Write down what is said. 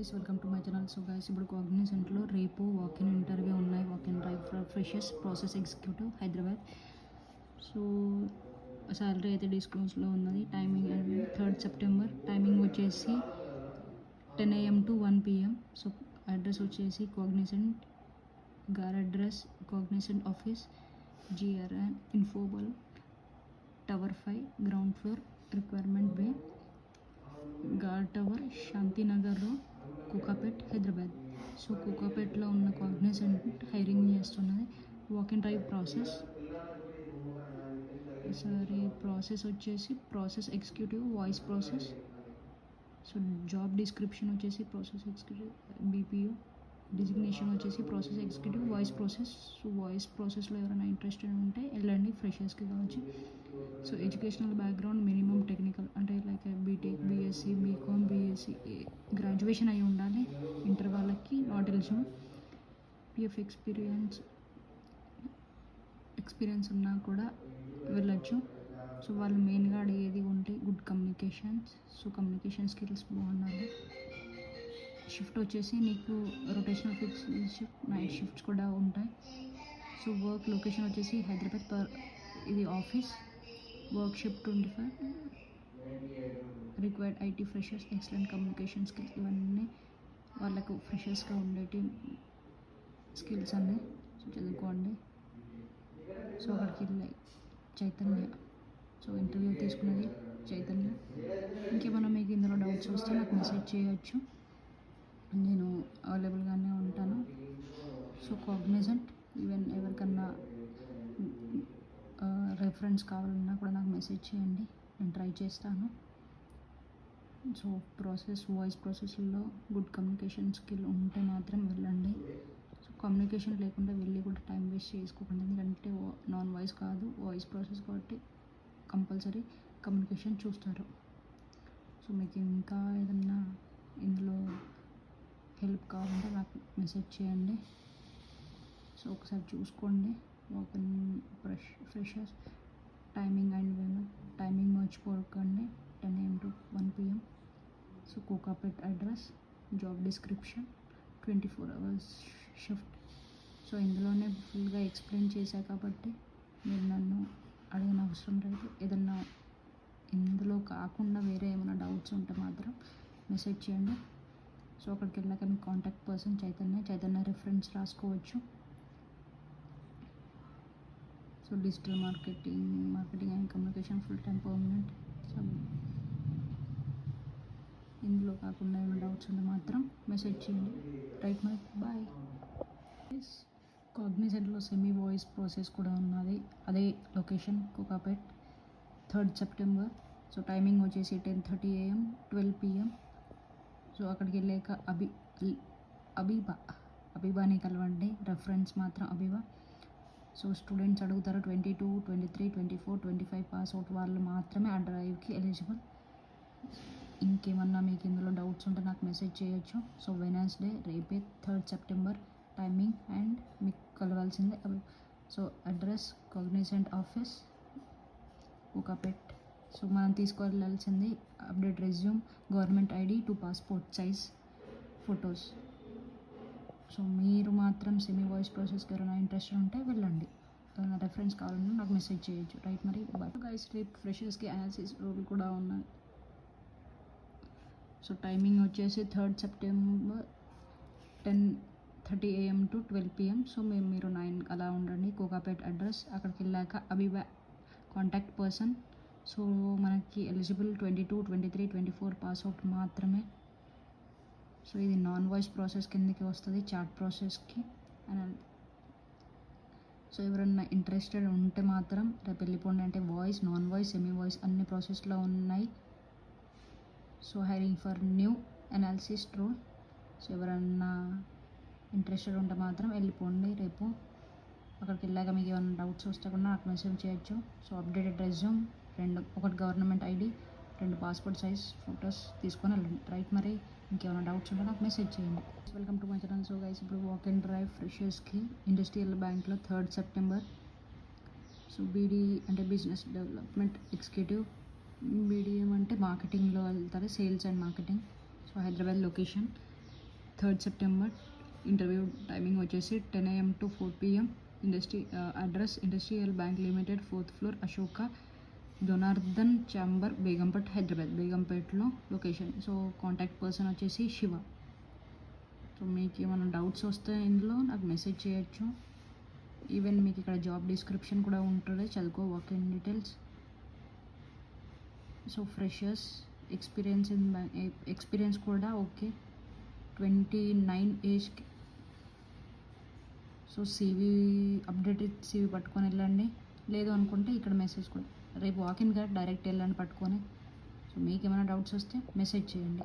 Welcome to my channel. So guys, ఇప్పుడు కాగ్నిజెంట్లో రేపు walk in interview ఉన్నాయి. Walk-in drive for freshers, process executive, Hyderabad. So salary అయితే డిస్క్లోజ్లో ఉన్నది. Timing 3rd September. Timing వచ్చేసి 10 AM to 1 PM. So address వచ్చేసి Cognizant GAR address, Cognizant office, GRN Infobahn tower 5, ground floor, requirement bay, GAR tower, Shantinagar road, Kokapet, Hyderabad. So కోకాపేట్లో ఉన్న Cognizant hiring చేస్తున్నది. Walk in drive process. సరే, process వచ్చేసి process executive, voice process. So job description వచ్చేసి process executive BPO, designation వచ్చేసి process executive, voice process. So voice ప్రాసెస్లో ఎవరైనా interested ఉంటే వెళ్ళండి, ఫ్రెషర్స్కి కావచ్చు. So educational background minimum technical, అంటే like BTech, BSc, BCom, BSc graduation అయి ఉండాలి. ఇంటర్ వాళ్ళకి నాట్ ఎలిజిబుల్. PF ఎక్స్పీరియన్స్ ఉన్నా కూడా వెళ్ళచ్చు. సో వాళ్ళు మెయిన్గా అడిగేది ఉంటే good communications. So communication skills బాగుండాలి. షిఫ్ట్ వచ్చేసి నీకు rotational fix shift, night shifts కూడా ఉంటాయి. సో వర్క్ లొకేషన్ వచ్చేసి హైదరాబాద్. ఇది office. Work shift 25. Required IT freshers, excellent communication skills. ఇవన్నీ వాళ్ళకు ఫ్రెషర్స్గా ఉండేటి స్కిల్స్ అన్నీ. సో చదువుకోండి. సో అక్కడికి వెళ్ళాయి చైతన్య. సో ఇంటర్వ్యూ తీసుకున్నది చైతన్య. ఇంకేమైనా మీకు ఇందులో డౌట్స్ వస్తే నాకు మెసేజ్ చేయొచ్చు, నేను అవైలబుల్గానే ఉంటాను. సో కాగ్నిజెంట్ ఈవెన్ ఎవరికన్నా రెఫరెన్స్ కావాలన్నా కూడా నాకు మెసేజ్ చేయండి, నేను ట్రై చేస్తాను. సో వాయిస్ ప్రాసెస్లో గుడ్ కమ్యూనికేషన్ స్కిల్ ఉంటే మాత్రం వెళ్ళండి. సో కమ్యూనికేషన్ లేకుండా వెళ్ళి కూడా టైం వేస్ట్ చేసుకోకండి, ఎందుకంటే నాన్ వాయిస్ కాదు, వాయిస్ ప్రాసెస్ కాబట్టి కంపల్సరీ కమ్యూనికేషన్ చూస్తారు. సో మీకు ఇంకా ఏదన్నా ఇందులో హెల్ప్ కావాలంటే నాకు మెసేజ్ చేయండి. సో ఒకసారి చూసుకోండి. Walk-in freshers timing and timing మర్చిపోకండి. 10 AM to 1 PM. So Kokapet address, job description, 24 hours shift. So ఇందులోనే ఫుల్గా ఎక్స్ప్లెయిన్ చేశా కాబట్టి మీరు నన్ను అడిగిన అవసరం లేదు. ఏదన్నా ఇందులో కాకుండా వేరే ఏమైనా డౌట్స్ ఉంటే మాత్రం మెసేజ్ చేయండి. సో అక్కడికి వెళ్ళాక మీ కాంటాక్ట్ పర్సన్ చైతన్య రిఫరెన్స్ రాసుకోవచ్చు. So digital marketing and communication full time permanent. So ఇందులో కాకుండా ఏమైనా డౌట్స్ ఉంటే మాత్రం మెసేజ్ చేయండి. Right my boy. కాగ్నిజెంట్లో సెమీ వాయిస్ ప్రాసెస్ కూడా ఉన్నది. అదే location Kokapet. 3rd September. So timing వచ్చేసి 10:30 AM, 12 PM. సో అక్కడికి వెళ్ళాక అబీబాని కలవండి, రెఫరెన్స్ మాత్రం అబీబా. సో స్టూడెంట్స్ అడుగుతారు 22, 23, 24, 25 పాస్ అవుట్ వాళ్ళు మాత్రమే ఆ డ్రైవ్కి ఎలిజిబుల్. ఇంకేమన్నా మీకు ఇందులో డౌట్స్ ఉంటే నాకు మెసేజ్ చేయొచ్చు. సో వెనస్డే రేపే 3rd సెప్టెంబర్. టైమింగ్ అండ్ మీకు కలవాల్సిందే. So address Cognizant office, Kokapet. So మనం తీసుకువెళ్ళాల్సింది update resume, government ID, 2 passport size photos. So మీరు మాత్రం సెమీ వాయిస్ ప్రాసెస్కి ఎవరైనా ఇంట్రెస్ట్ ఉంటే వెళ్ళండి. ఏమైనా రెఫరెన్స్ కావాలన్నా నాకు మెసేజ్ చేయొచ్చు. రైట్ మరి బట్ గైస్, రేపు ఫ్రెషర్స్కి అనాలిసిస్ రోల్ కూడా ఉన్నాయి. సో టైమింగ్ వచ్చేసి 3rd September 10:30 AM to 12 PM. So మీరు 9 అలా ఉండండి. కోకాపేట్ అడ్రస్. అక్కడికి వెళ్ళాక అబీబా కాంటాక్ట్ పర్సన్. సో మనకి ఎలిజిబుల్ 22, 23, 24 పాస్ అవుట్ మాత్రమే. సో ఇది నాన్ వాయిస్ ప్రాసెస్ కిందకి వస్తుంది, చాట్ ప్రాసెస్కి. సో ఎవరన్నా ఇంట్రెస్టెడ్ ఉంటే మాత్రం రేపు వెళ్ళిపోండి. అంటే voice, non voice, semi voice అన్ని ప్రాసెస్లో ఉన్నాయి. So hiring for new analysis role. So ఎవరన్నా ఇంట్రెస్టెడ్ ఉంటే మాత్రం వెళ్ళిపోండి రేపు. అక్కడికి వెళ్ళాక మీకు ఏమైనా డౌట్స్ వస్తే కూడా నాకు మెసేజ్ చేయొచ్చు. సో అప్డేటెడ్ రెజ్యూమ్, ఒకటి government ID, 2 passport size photos తీసుకొని వెళ్ళండి. రైట్ మరి ఇంకేమైనా డౌట్స్ ఉంటే నాకు మెసేజ్ చేయండి. Welcome to my channel. So guys, ఇప్పుడు వాకిన్ డ్రైవ్ ఫ్రెషర్స్కి ఇండస్ట్రియల్ బ్యాంక్లో 3rd సెప్టెంబర్. సో BD అంటే బిజినెస్ డెవలప్మెంట్ ఎగ్జిక్యూటివ్, BDM అంటే మార్కెటింగ్లో వెళ్తారు, sales and marketing. So Hyderabad location. 3rd September. Interview timing వచ్చేసి 10 AM to 4 PM. Address industrial bank limited, 4th floor, Ashoka Janardhan chamber, Begumpet, Hyderabad. బేగంపేట్లో location. So contact person వచ్చేసి Shiva. So మీకు ఏమైనా doubts వస్తే ఇందులో నాకు మెసేజ్ చేయొచ్చు. ఈవెన్ మీకు ఇక్కడ జాబ్ డిస్క్రిప్షన్ కూడా ఉంటుంది, చదువుకో, work in details. So freshers, experience కూడా ఓకే, 29 ఏజ్కి. సో అప్డేటెడ్ CV పట్టుకొని వెళ్ళండి. లేదు అనుకుంటే ఇక్కడ మెసేజ్ కూడా, రేపు వాకిన్గా డైరెక్ట్ వెళ్ళండి పట్టుకొని. సో మీకు ఏమైనా డౌట్స్ వస్తే మెసేజ్ చేయండి.